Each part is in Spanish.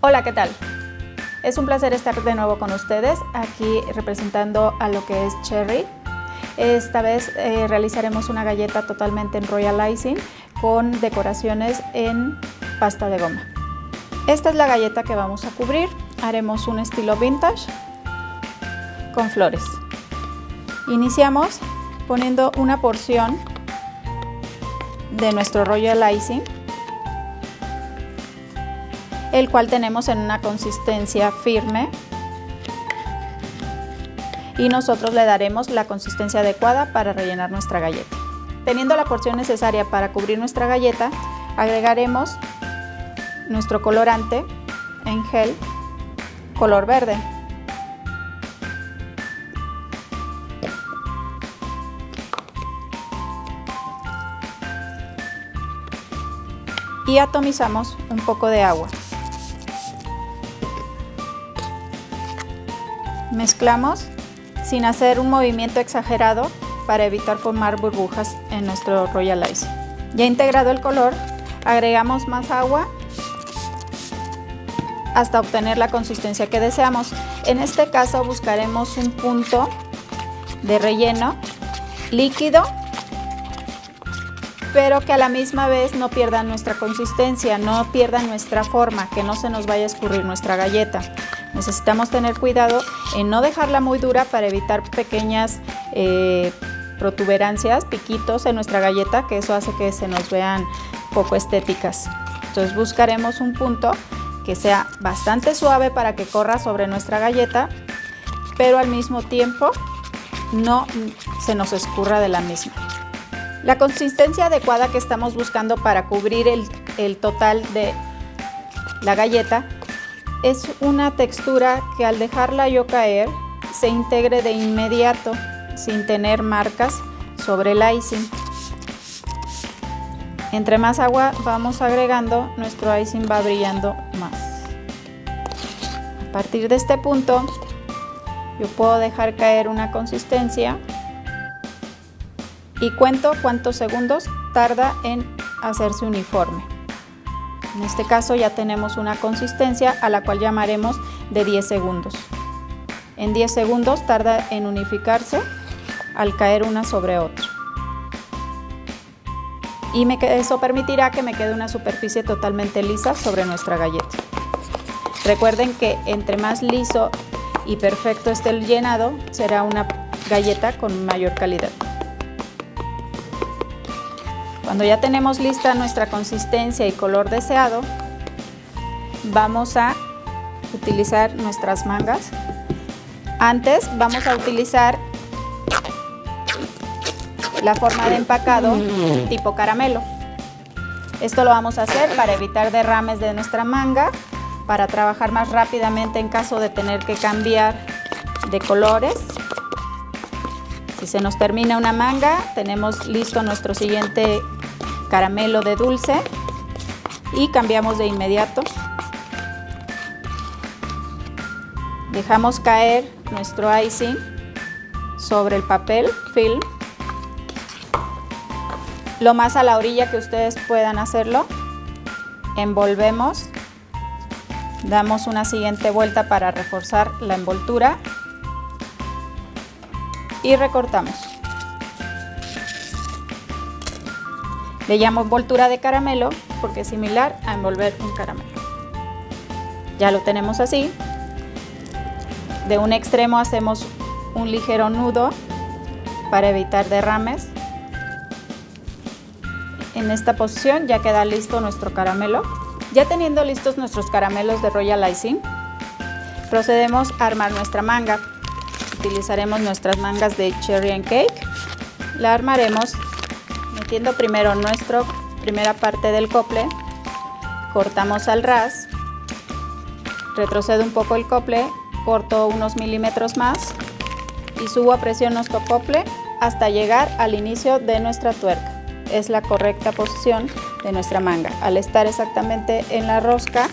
Hola, ¿qué tal? Es un placer estar de nuevo con ustedes, aquí representando a lo que es Cherry. Esta vez realizaremos una galleta totalmente en royal icing con decoraciones en pasta de goma. Esta es la galleta que vamos a cubrir. Haremos un estilo vintage con flores. Iniciamos poniendo una porción de nuestro royal icing, el cual tenemos en una consistencia firme, y nosotros le daremos la consistencia adecuada para rellenar nuestra galleta. Teniendo la porción necesaria para cubrir nuestra galleta, agregaremos nuestro colorante en gel color verde. Y atomizamos un poco de agua. Mezclamos sin hacer un movimiento exagerado para evitar formar burbujas en nuestro royal icing. Ya integrado el color, agregamos más agua hasta obtener la consistencia que deseamos. En este caso buscaremos un punto de relleno líquido, pero que a la misma vez no pierda nuestra consistencia, no pierda nuestra forma, que no se nos vaya a escurrir nuestra galleta. Necesitamos tener cuidado en no dejarla muy dura para evitar pequeñas protuberancias, piquitos en nuestra galleta, que eso hace que se nos vean poco estéticas. Entonces buscaremos un punto que sea bastante suave para que corra sobre nuestra galleta, pero al mismo tiempo no se nos escurra de la misma. La consistencia adecuada que estamos buscando para cubrir el total de la galleta es una textura que al dejarla yo caer se integre de inmediato sin tener marcas sobre el icing. Entre más agua vamos agregando, nuestro icing va brillando más. A partir de este punto yo puedo dejar caer una consistencia y cuento cuántos segundos tarda en hacerse uniforme. En este caso ya tenemos una consistencia a la cual llamaremos de 10 segundos. En 10 segundos tarda en unificarse al caer una sobre otra. Y eso permitirá que me quede una superficie totalmente lisa sobre nuestra galleta. Recuerden que entre más liso y perfecto esté el llenado, será una galleta con mayor calidad. Cuando ya tenemos lista nuestra consistencia y color deseado, vamos a utilizar nuestras mangas. Antes vamos a utilizar la forma de empacado tipo caramelo. Esto lo vamos a hacer para evitar derrames de nuestra manga, para trabajar más rápidamente en caso de tener que cambiar de colores. Si se nos termina una manga, tenemos listo nuestro siguiente caramelo de dulce y cambiamos de inmediato. Dejamos caer nuestro icing sobre el papel film, lo más a la orilla que ustedes puedan hacerlo. Envolvemos, damos una siguiente vuelta para reforzar la envoltura y recortamos. Le llamo envoltura de caramelo porque es similar a envolver un caramelo. Ya lo tenemos así. De un extremo hacemos un ligero nudo para evitar derrames. En esta posición ya queda listo nuestro caramelo. Ya teniendo listos nuestros caramelos de royal icing, procedemos a armar nuestra manga. Utilizaremos nuestras mangas de Cherry and Cake. La armaremos metiendo primero nuestra primera parte del cople, cortamos al ras, retrocedo un poco el cople, corto unos milímetros más y subo a presión nuestro cople hasta llegar al inicio de nuestra tuerca. Es la correcta posición de nuestra manga. Al estar exactamente en la rosca,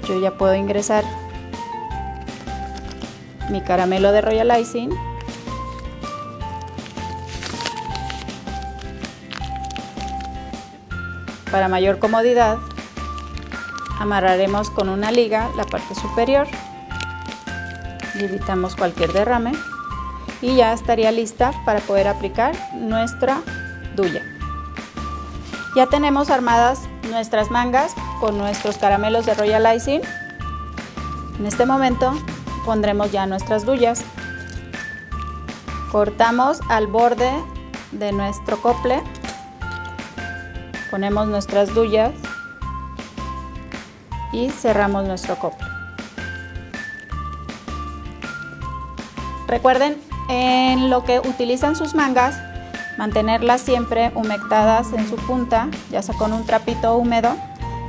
yo ya puedo ingresar mi caramelo de royal icing Para mayor comodidad, amarraremos con una liga la parte superior y evitamos cualquier derrame, y ya estaría lista para poder aplicar nuestra duya. Ya tenemos armadas nuestras mangas con nuestros caramelos de Royal Icing. En este momento pondremos ya nuestras duyas. Cortamos al borde de nuestro cople, ponemos nuestras duyas y cerramos nuestro cople. Recuerden, en lo que utilizan sus mangas, mantenerlas siempre humectadas en su punta, ya sea con un trapito húmedo,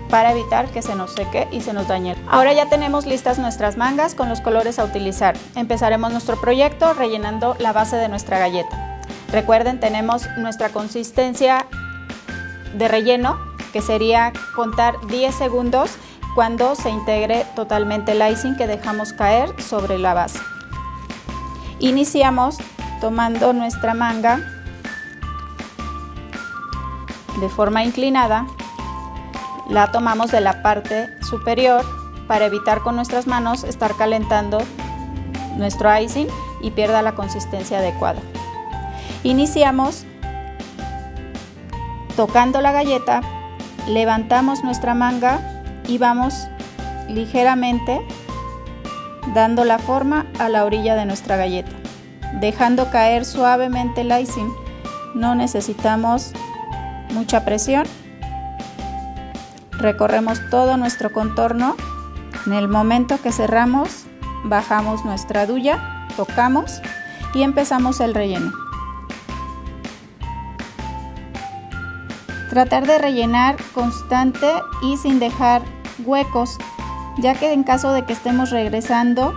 para evitar que se nos seque y se nos dañe. Ahora ya tenemos listas nuestras mangas con los colores a utilizar. Empezaremos nuestro proyecto rellenando la base de nuestra galleta. Recuerden, tenemos nuestra consistencia de relleno, que sería contar 10 segundos cuando se integre totalmente el icing que dejamos caer sobre la base. Iniciamos tomando nuestra manga de forma inclinada, la tomamos de la parte superior para evitar con nuestras manos estar calentando nuestro icing y pierda la consistencia adecuada. Iniciamos tocando la galleta, levantamos nuestra manga y vamos ligeramente dando la forma a la orilla de nuestra galleta, dejando caer suavemente el icing. No necesitamos mucha presión. Recorremos todo nuestro contorno. En el momento que cerramos, bajamos nuestra duya, tocamos y empezamos el relleno. Tratar de rellenar constante y sin dejar huecos, ya que en caso de que estemos regresando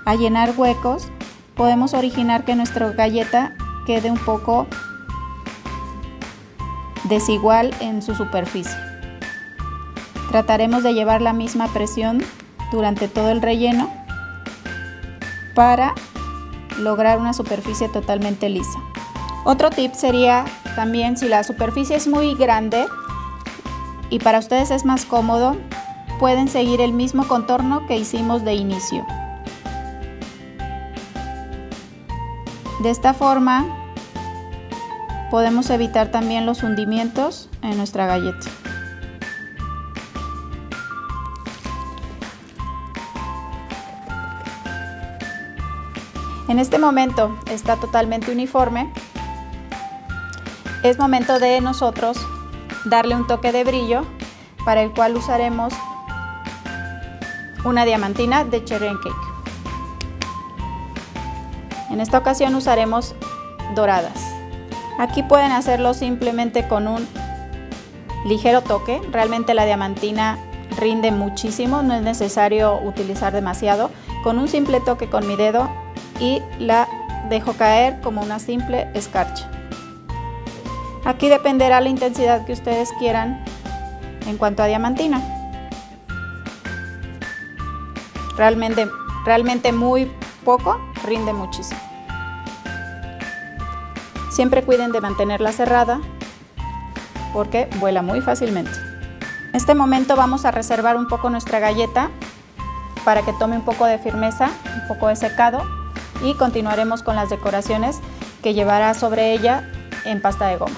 a llenar huecos, podemos originar que nuestra galleta quede un poco desigual en su superficie. Trataremos de llevar la misma presión durante todo el relleno para lograr una superficie totalmente lisa. Otro tip sería también, si la superficie es muy grande y para ustedes es más cómodo, pueden seguir el mismo contorno que hicimos de inicio. De esta forma podemos evitar también los hundimientos en nuestra galleta. En este momento está totalmente uniforme. Es momento de nosotros darle un toque de brillo, para el cual usaremos una diamantina de Cherry & Cake. En esta ocasión usaremos doradas. Aquí pueden hacerlo simplemente con un ligero toque. Realmente la diamantina rinde muchísimo, no es necesario utilizar demasiado. Con un simple toque con mi dedo y la dejo caer como una simple escarcha. Aquí dependerá la intensidad que ustedes quieran en cuanto a diamantina. Realmente muy poco rinde muchísimo. Siempre cuiden de mantenerla cerrada porque vuela muy fácilmente. En este momento vamos a reservar un poco nuestra galleta para que tome un poco de firmeza, un poco de secado, y continuaremos con las decoraciones que llevará sobre ella en pasta de goma.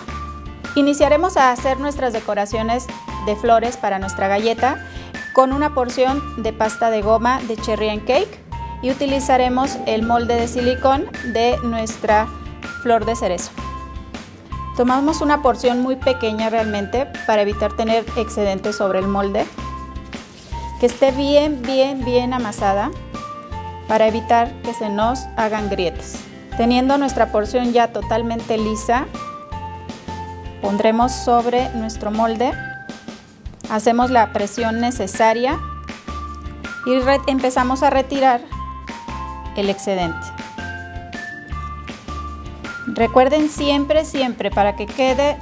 Iniciaremos a hacer nuestras decoraciones de flores para nuestra galleta con una porción de pasta de goma de Cherry & Cake, y utilizaremos el molde de silicón de nuestra flor de cerezo. Tomamos una porción muy pequeña realmente para evitar tener excedentes sobre el molde, que esté bien amasada para evitar que se nos hagan grietas. Teniendo nuestra porción ya totalmente lisa, pondremos sobre nuestro molde, hacemos la presión necesaria y empezamos a retirar el excedente. Recuerden siempre para que quede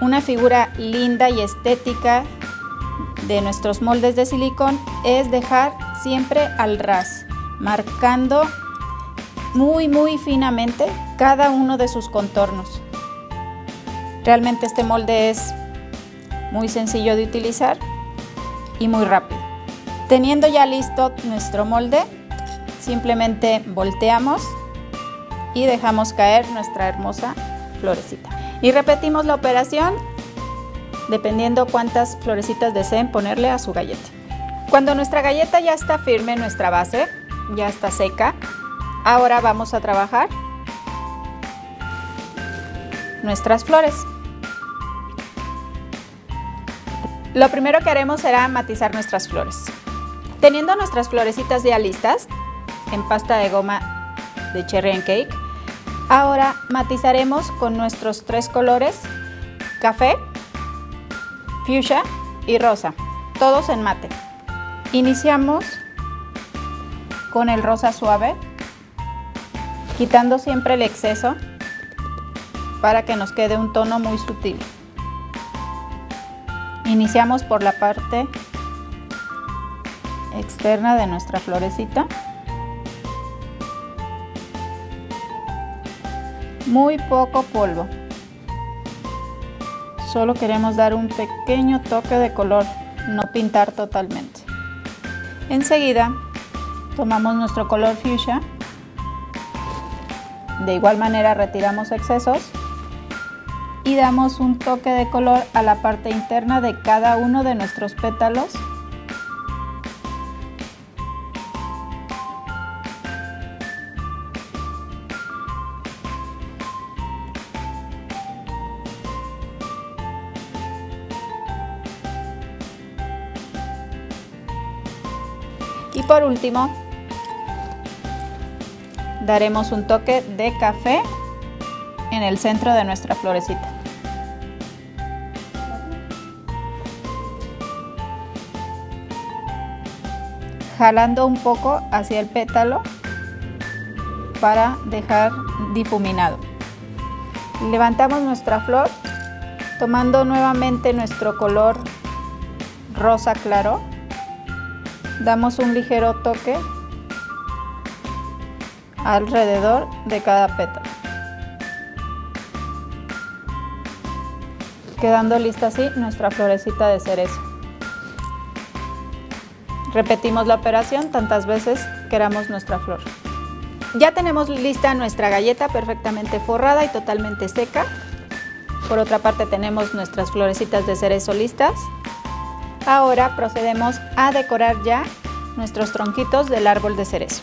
una figura linda y estética de nuestros moldes de silicón, es dejar siempre al ras, marcando muy finamente cada uno de sus contornos. Realmente este molde es muy sencillo de utilizar y muy rápido. Teniendo ya listo nuestro molde, simplemente volteamos y dejamos caer nuestra hermosa florecita. Y repetimos la operación dependiendo cuántas florecitas deseen ponerle a su galleta. Cuando nuestra galleta ya está firme, nuestra base ya está seca, ahora vamos a trabajar nuestras flores. Lo primero que haremos será matizar nuestras flores. Teniendo nuestras florecitas ya listas en pasta de goma de Cherry and Cake, ahora matizaremos con nuestros 3 colores: café, fuchsia y rosa, todos en mate. Iniciamos con el rosa suave, quitando siempre el exceso para que nos quede un tono muy sutil. Iniciamos por la parte externa de nuestra florecita. Muy poco polvo. Solo queremos dar un pequeño toque de color, no pintar totalmente. Enseguida tomamos nuestro color fuchsia. De igual manera retiramos excesos y damos un toque de color a la parte interna de cada uno de nuestros pétalos. Y por último, daremos un toque de café en el centro de nuestra florecita. Jalando un poco hacia el pétalo para dejar difuminado. Levantamos nuestra flor tomando nuevamente nuestro color rosa claro. Damos un ligero toque alrededor de cada pétalo, quedando lista así nuestra florecita de cerezo. Repetimos la operación tantas veces queramos nuestra flor. Ya tenemos lista nuestra galleta perfectamente forrada y totalmente seca. Por otra parte tenemos nuestras florecitas de cerezo listas. Ahora procedemos a decorar ya nuestros tronquitos del árbol de cerezo.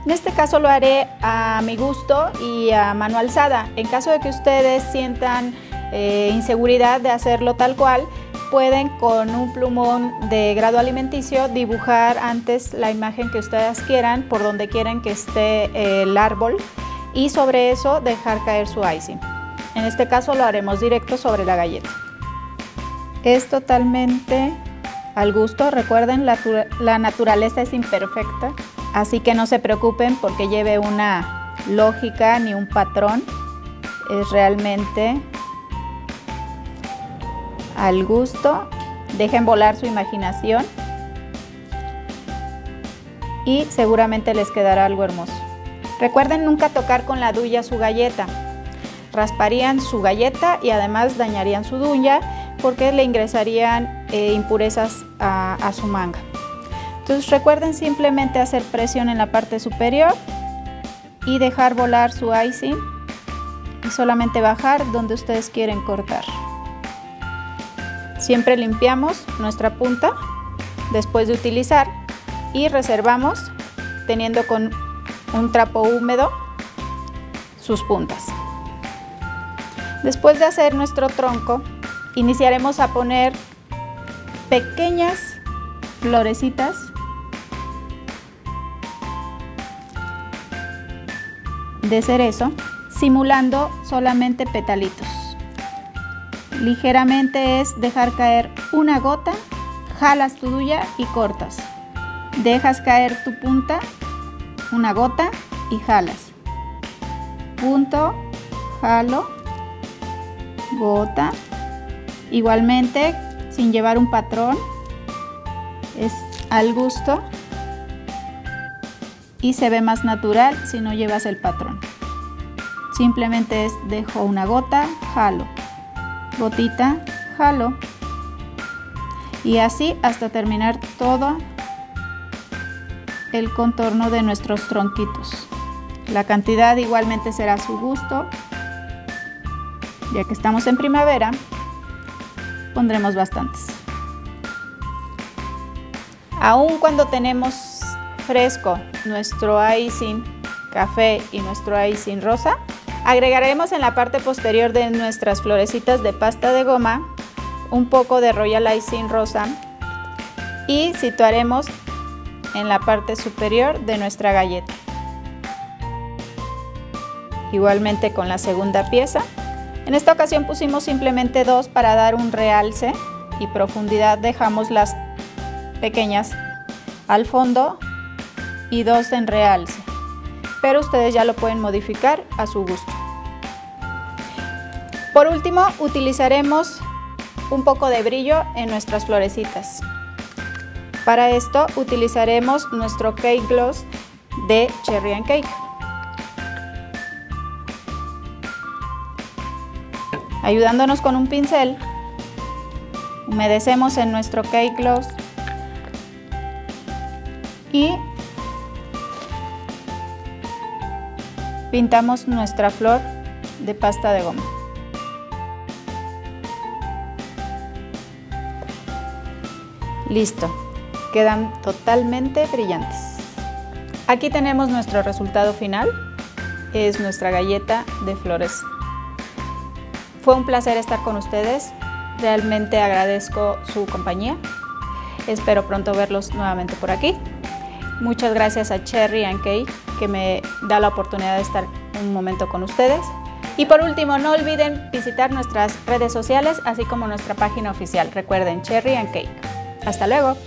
En este caso lo haré a mi gusto y a mano alzada. En caso de que ustedes sientan inseguridad de hacerlo tal cual, pueden con un plumón de grado alimenticio dibujar antes la imagen que ustedes quieran, por donde quieran que esté el árbol, y sobre eso dejar caer su icing. En este caso lo haremos directo sobre la galleta. Es totalmente al gusto. Recuerden, la naturaleza es imperfecta, así que no se preocupen porque lleve una lógica ni un patrón. Es realmente al gusto. Dejen volar su imaginación y seguramente les quedará algo hermoso. Recuerden nunca tocar con la duya su galleta. Rasparían su galleta y además dañarían su duya porque le ingresarían impurezas a su manga. Entonces recuerden simplemente hacer presión en la parte superior y dejar volar su icing y solamente bajar donde ustedes quieren cortar. Siempre limpiamos nuestra punta después de utilizar y reservamos teniendo con un trapo húmedo sus puntas. Después de hacer nuestro tronco, iniciaremos a poner pequeñas florecitas de cerezo, simulando solamente petalitos. Ligeramente es dejar caer una gota, jalas tu duya y cortas. Dejas caer tu punta, una gota y jalas. Punto, jalo, gota. Igualmente, sin llevar un patrón, es al gusto y se ve más natural si no llevas el patrón. Simplemente es dejo una gota, jalo, gotita, jalo. Y así hasta terminar todo el contorno de nuestros tronquitos. La cantidad igualmente será a su gusto, ya que estamos en primavera, pondremos bastantes. Aun cuando tenemos fresco nuestro icing café y nuestro icing rosa, agregaremos en la parte posterior de nuestras florecitas de pasta de goma un poco de Royal Icing rosa y situaremos en la parte superior de nuestra galleta. Igualmente con la segunda pieza. En esta ocasión pusimos simplemente 2 para dar un realce y profundidad. Dejamos las pequeñas al fondo y 2 en realce, pero ustedes ya lo pueden modificar a su gusto. Por último, utilizaremos un poco de brillo en nuestras florecitas. Para esto utilizaremos nuestro Cake Gloss de Cherry & Cake. Ayudándonos con un pincel, humedecemos en nuestro Cake Gloss y pintamos nuestra flor de pasta de goma. Listo, quedan totalmente brillantes. Aquí tenemos nuestro resultado final, es nuestra galleta de flores. Fue un placer estar con ustedes, realmente agradezco su compañía, espero pronto verlos nuevamente por aquí. Muchas gracias a Cherry & Cake que me da la oportunidad de estar un momento con ustedes. Y por último, no olviden visitar nuestras redes sociales, así como nuestra página oficial. Recuerden, Cherry & Cake. Hasta luego.